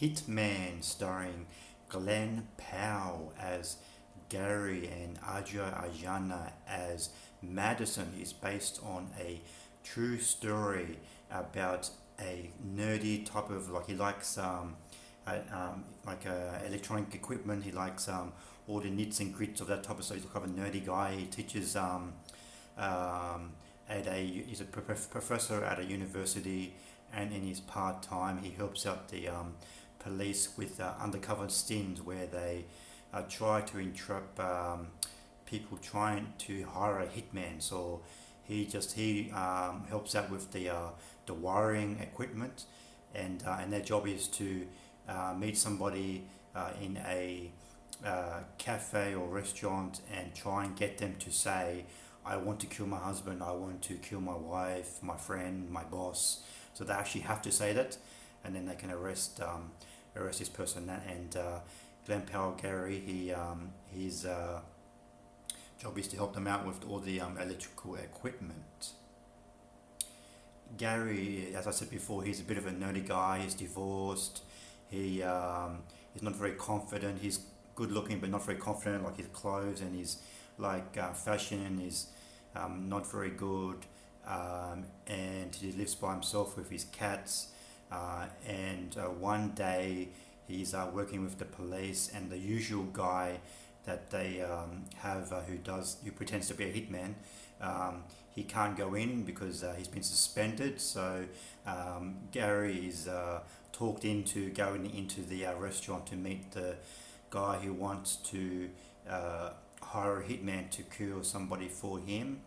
Hitman, starring Glenn Powell as Gary and Aja Ajana as Madison, is based on a true story about a nerdy type of, like, he likes electronic equipment. He likes all the nits and grits of that type of stuff. He's kind of a nerdy guy. He teaches um, he's a professor at a university, and in his part time he helps out the police with undercover stings where they try to entrap people trying to hire a hitman. So he helps out with the wiring equipment, and their job is to meet somebody in a cafe or restaurant and try and get them to say, I want to kill my husband, I want to kill my wife, my friend, my boss. So they actually have to say that, and then they can arrest this person. And Glenn Powell Gary, his job is to help them out with all the electrical equipment. Gary, as I said before, he's a bit of a nerdy guy. He's divorced. He's not very confident. He's good looking, but not very confident. Like his clothes and his fashion is not very good. And he lives by himself with his cats. And one day he's working with the police, and the usual guy that they have who pretends to be a hitman. He can't go in because he's been suspended. So Gary is talked into going into the restaurant to meet the guy who wants to hire a hitman to kill somebody for him.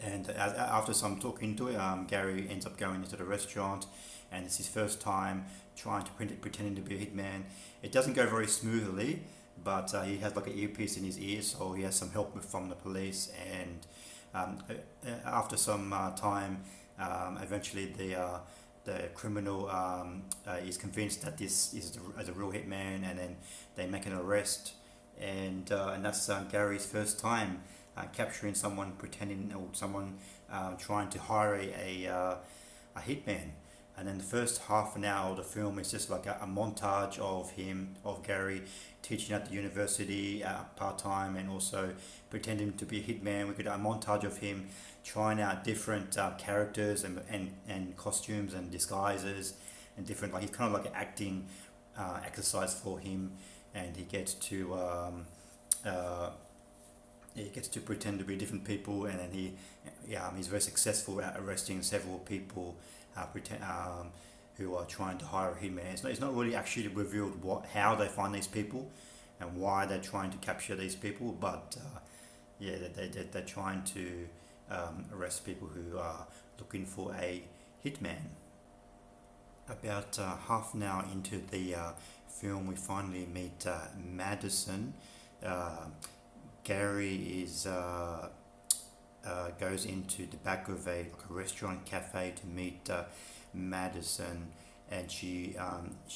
And after some talking to it, Gary ends up going into the restaurant, and it's his first time trying to pretending to be a hitman. It doesn't go very smoothly, but he has like an earpiece in his ear, so he has some help from the police. And after some time, eventually the criminal is convinced that this is a real hitman, and then they make an arrest. And that's Gary's first time capturing someone pretending, or someone trying to hire a hitman. And then the first half an hour of the film is just like a montage of Gary teaching at the university part time, and also pretending to be a hitman. We get a montage of him trying out different characters and costumes and disguises and different, like, he's kind of like an acting exercise for him. And he gets to pretend to be different people, and then he's very successful at arresting several people who are trying to hire a hitman. It's not really actually revealed how they find these people and why they're trying to capture these people, but they're trying to arrest people who are looking for a hitman. About half an hour into the film, we finally meet Madison. Gary goes into the back of a restaurant cafe to meet Madison, and she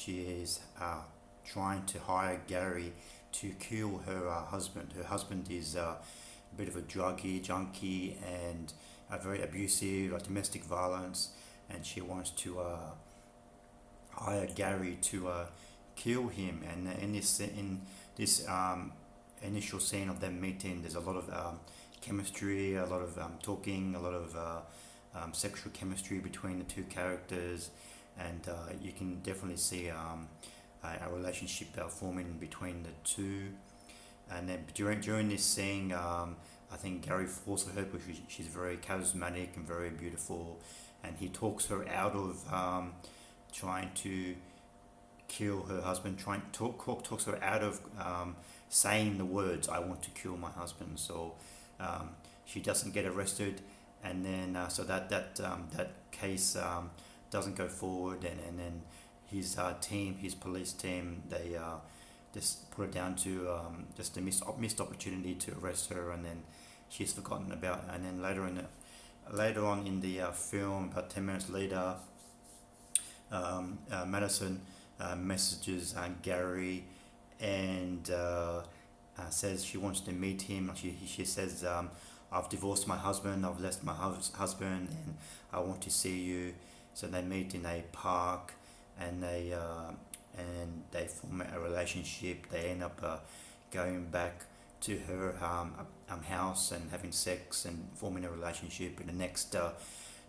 is trying to hire Gary to kill her husband. Her husband is a bit of a junkie, and very abusive, like domestic violence, and she wants to hire Gary to kill him. And in this initial scene of them meeting, there's a lot of chemistry, a lot of talking, a lot of sexual chemistry between the two characters, and you can definitely see a relationship forming between the two. And then during this scene, I think Gary falls for her because she's very charismatic and very beautiful, and he talks her out of trying to kill her husband. Talks her out of saying the words, "I want to kill my husband." So she doesn't get arrested, and then so that case doesn't go forward, and then his his police team, they just put it down to just a missed opportunity to arrest her, and then she's forgotten about. And then later on in the film, about 10 minutes later, Madison messages Gary, and says she wants to meet him. She says, I've divorced my husband, I've left my husband, and I want to see you. So they meet in a park, and they form a relationship. They end up going back to her house and having sex and forming a relationship. In the next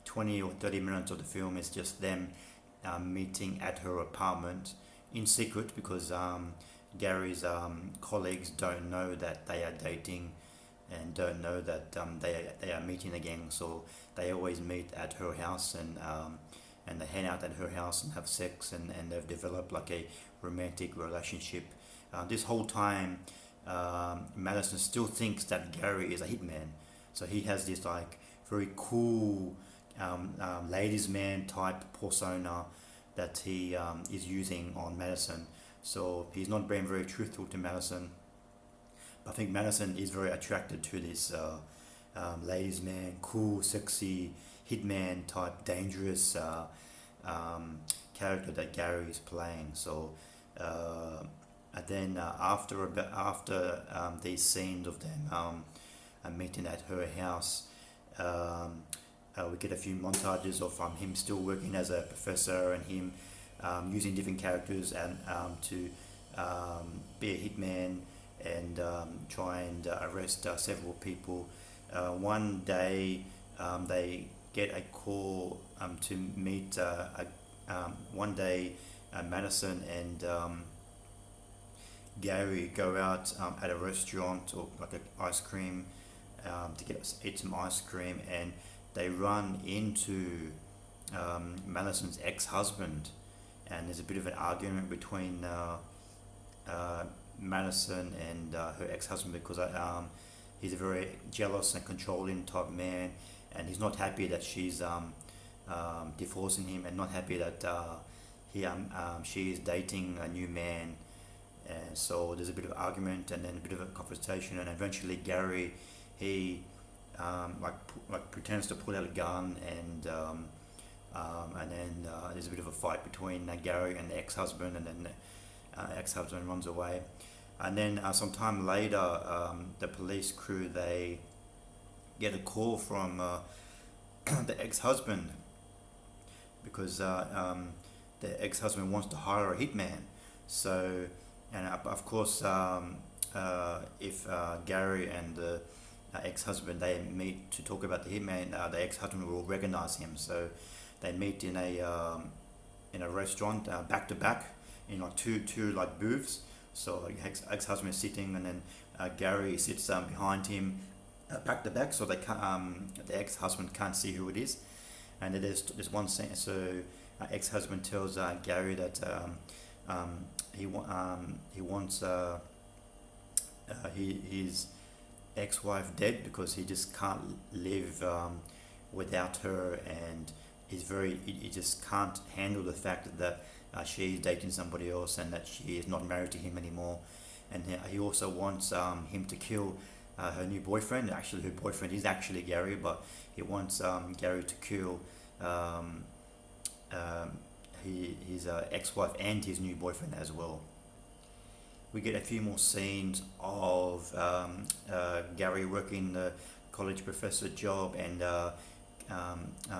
20 or 30 minutes of the film is just them meeting at her apartment in secret, because Gary's colleagues don't know that they are dating and don't know that they are meeting again. So they always meet at her house, and they hang out at her house and have sex, and they've developed like a romantic relationship. This whole time, Madison still thinks that Gary is a hitman. So he has this like very cool ladies man type persona that he is using on Madison. So he's not being very truthful to Madison. But I think Madison is very attracted to this ladies man, cool, sexy, hitman type, dangerous character that Gary is playing. So and then after these scenes of them meeting at her house, we get a few montages of him still working as a professor, and him using different characters and to be a hitman and try and arrest several people. One day they get a call to meet. One day, Madison and Gary go out at a restaurant or like an ice cream to eat some ice cream, and they run into Madison's ex-husband, and there's a bit of an argument between Madison and her ex-husband, because he's a very jealous and controlling type man, and he's not happy that she's divorcing him, and not happy that she is dating a new man. And so there's a bit of argument and then a bit of a confrontation, and eventually Gary, he pretends to pull out a gun, and then there's a bit of a fight between Gary and the ex-husband, and then the ex-husband runs away. And then sometime later, the police crew, they get a call from the ex-husband, because the ex-husband wants to hire a hitman. So, and of course, if Gary and the ex-husband, they meet to talk about the hitman, the ex-husband will recognize him. So they meet in a restaurant back to back in like two like booths. So ex-husband is sitting, and then Gary sits behind him back to back, so they can't, the ex-husband can't see who it is. And there's one scene. So ex-husband tells Gary that he wants his ex-wife dead, because he just can't live without her, and he just can't handle the fact that she's dating somebody else and that she is not married to him anymore. And he also wants him to kill her new boyfriend. Actually, her boyfriend is actually Gary, but he wants Gary to kill his ex-wife and his new boyfriend as well. We get a few more scenes of Gary working the college professor job, and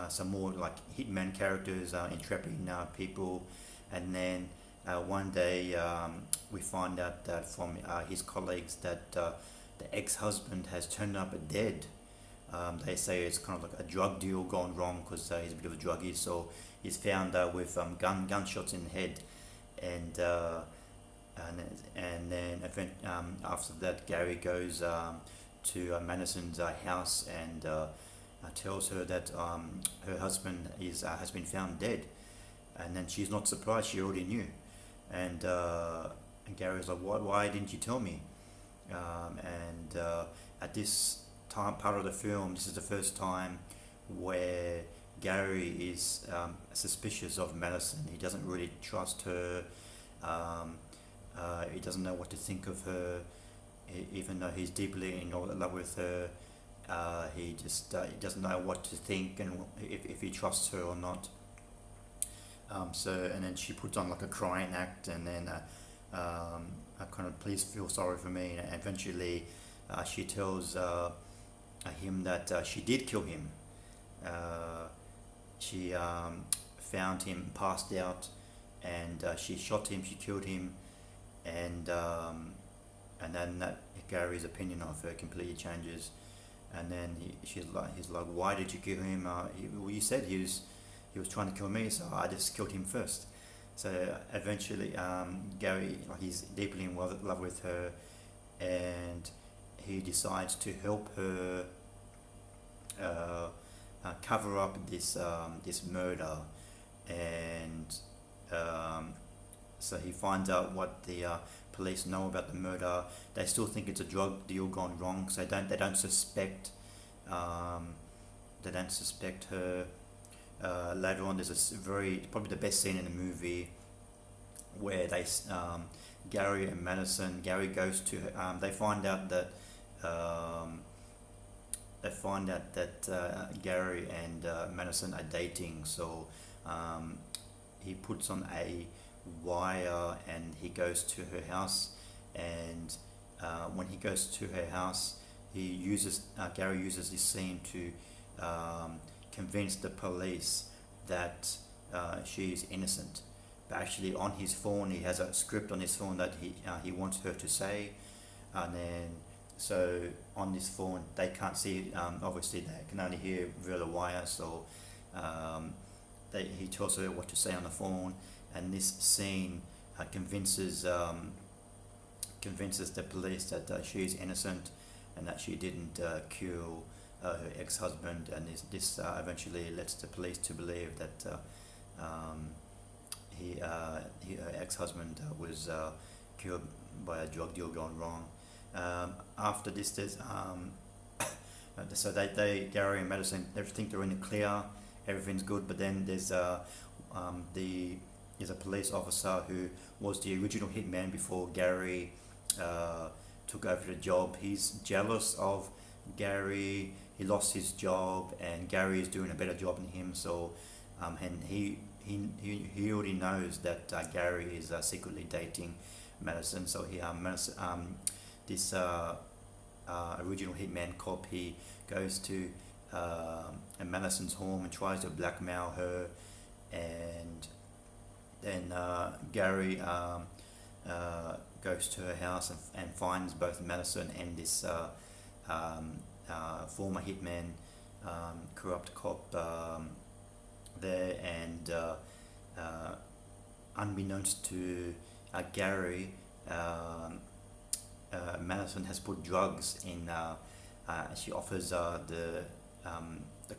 some more like hitman characters entrapping people. And then one day we find out that from his colleagues that the ex-husband has turned up dead. They say it's kind of like a drug deal gone wrong, because he's a bit of a druggie. So he's found with gunshots in the head, and then after that, Gary goes to Madison's house and tells her that her husband has been found dead. And then she's not surprised; she already knew. And Gary's like, Why didn't you tell me?" At this part of the film, this is the first time where Gary is suspicious of Madison. He doesn't really trust her. He doesn't know what to think of her, even though he's deeply in love with her. He doesn't know what to think and if he trusts her or not. And then she puts on like a crying act, and then kind of, "Please feel sorry for me." And eventually, she tells him that she did kill him. She found him passed out and she shot him, she killed him, and then Gary's opinion of her completely changes, and then he's like, why did you kill him? Well, you said he was trying to kill me, so I just killed him first. So eventually, Gary, like, he's deeply in love with her, and he decides to help her uh, cover up this murder, and um, so he finds out what the police know about the murder. They still think it's a drug deal gone wrong, so they don't suspect um, they don't suspect her. Later on, there's probably the best scene in the movie where Gary and Madison. Gary goes to her, they find out that um, Gary and Madison are dating. So um, he puts on a wire and he goes to her house. And when he goes to her house, Gary uses this scene to convince the police that she is innocent. But actually, on his phone, he has a script on his phone that he wants her to say, and then so on this phone they can't see it. Obviously, they can only hear via the wire. So um, he tells her what to say on the phone, and this scene convinces the police that she is innocent and that she didn't kill her ex-husband, and this eventually lets the police to believe that um, her ex-husband was killed by a drug deal gone wrong. After this, there's so Gary and Madison, they think they're in the clear, everything's good, but then there's a police officer who was the original hitman before Gary took over the job. He's jealous of Gary. He lost his job, and Gary is doing a better job than him. So, and he already knows that Gary is secretly dating Madison. So this original hitman cop, he goes to Madison's home and tries to blackmail her, and then Gary goes to her house and finds both Madison and this former hitman, corrupt cop, there, and unbeknownst to Gary, Madison has put drugs in. She offers the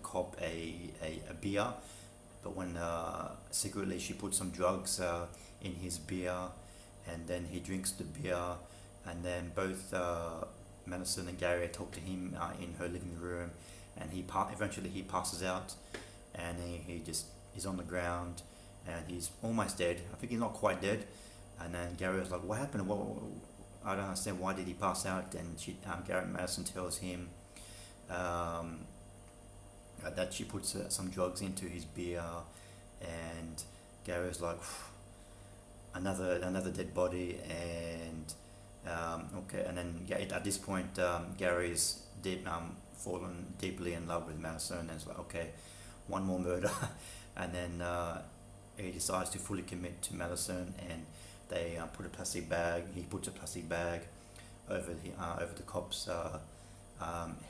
cop a beer, but when secretly she puts some drugs in his beer, and then he drinks the beer, and then both Madison and Gary talk to him in her living room, and eventually he passes out, and he's on the ground, and he's almost dead. I think he's not quite dead, and then Gary was like, "What happened? I don't understand. Why did he pass out?" And Madison tells him that she puts some drugs into his beer, and Gary's like, another dead body, and okay, and then at this point, Gary's fallen deeply in love with Madison, and it's like, okay, one more murder, and then he decides to fully commit to Madison, and they he puts a plastic bag over the cop's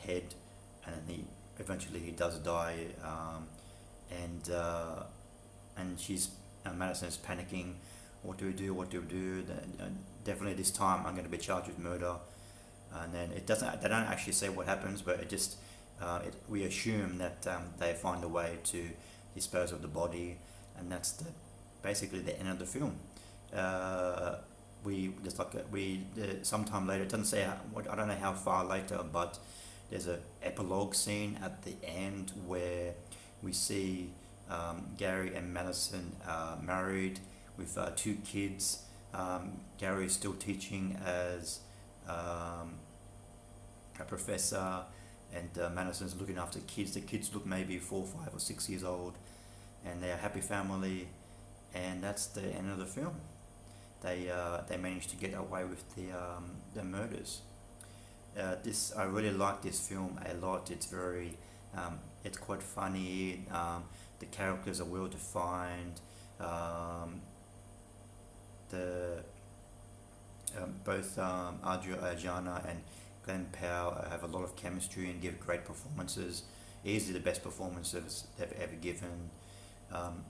head, and then eventually he does die, and Madison is panicking. What do we do? What do we do? Definitely this time I'm going to be charged with murder. And then they don't actually say what happens, but we assume that they find a way to dispose of the body, and that's basically the end of the film. Sometime later, it doesn't say I don't know how far later, but there's an epilogue scene at the end where we see Gary and Madison married with 2 kids. Gary is still teaching as a professor, and Madison's looking after kids. The kids look maybe 4, 5, or 6 years old, and they're a happy family, and that's the end of the film. They managed to get away with the murders. I really like this film a lot. It's quite funny. The characters are well defined. the both Adria Arjona and Glenn Powell have a lot of chemistry and give great performances. Easily the best performances they've ever given. Um,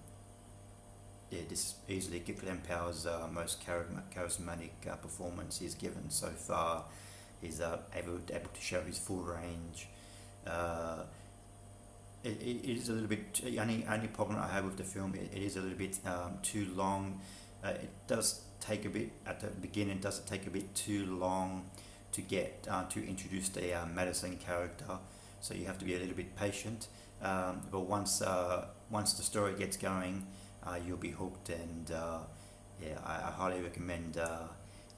yeah, this is easily Glenn Powell's most charismatic performance he's given so far. He's able to show his full range. Uh, it is a little bit only problem I have with the film. It is a little bit too long. It does take a bit at the beginning. Does take a bit too long to get to introduce the Madison character. So you have to be a little bit patient. But once the story gets going, you'll be hooked. And yeah, I highly recommend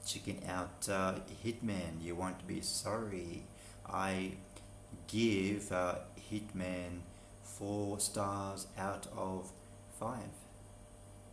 checking out Hitman. You won't be sorry. I give Hitman 4 stars out of 5.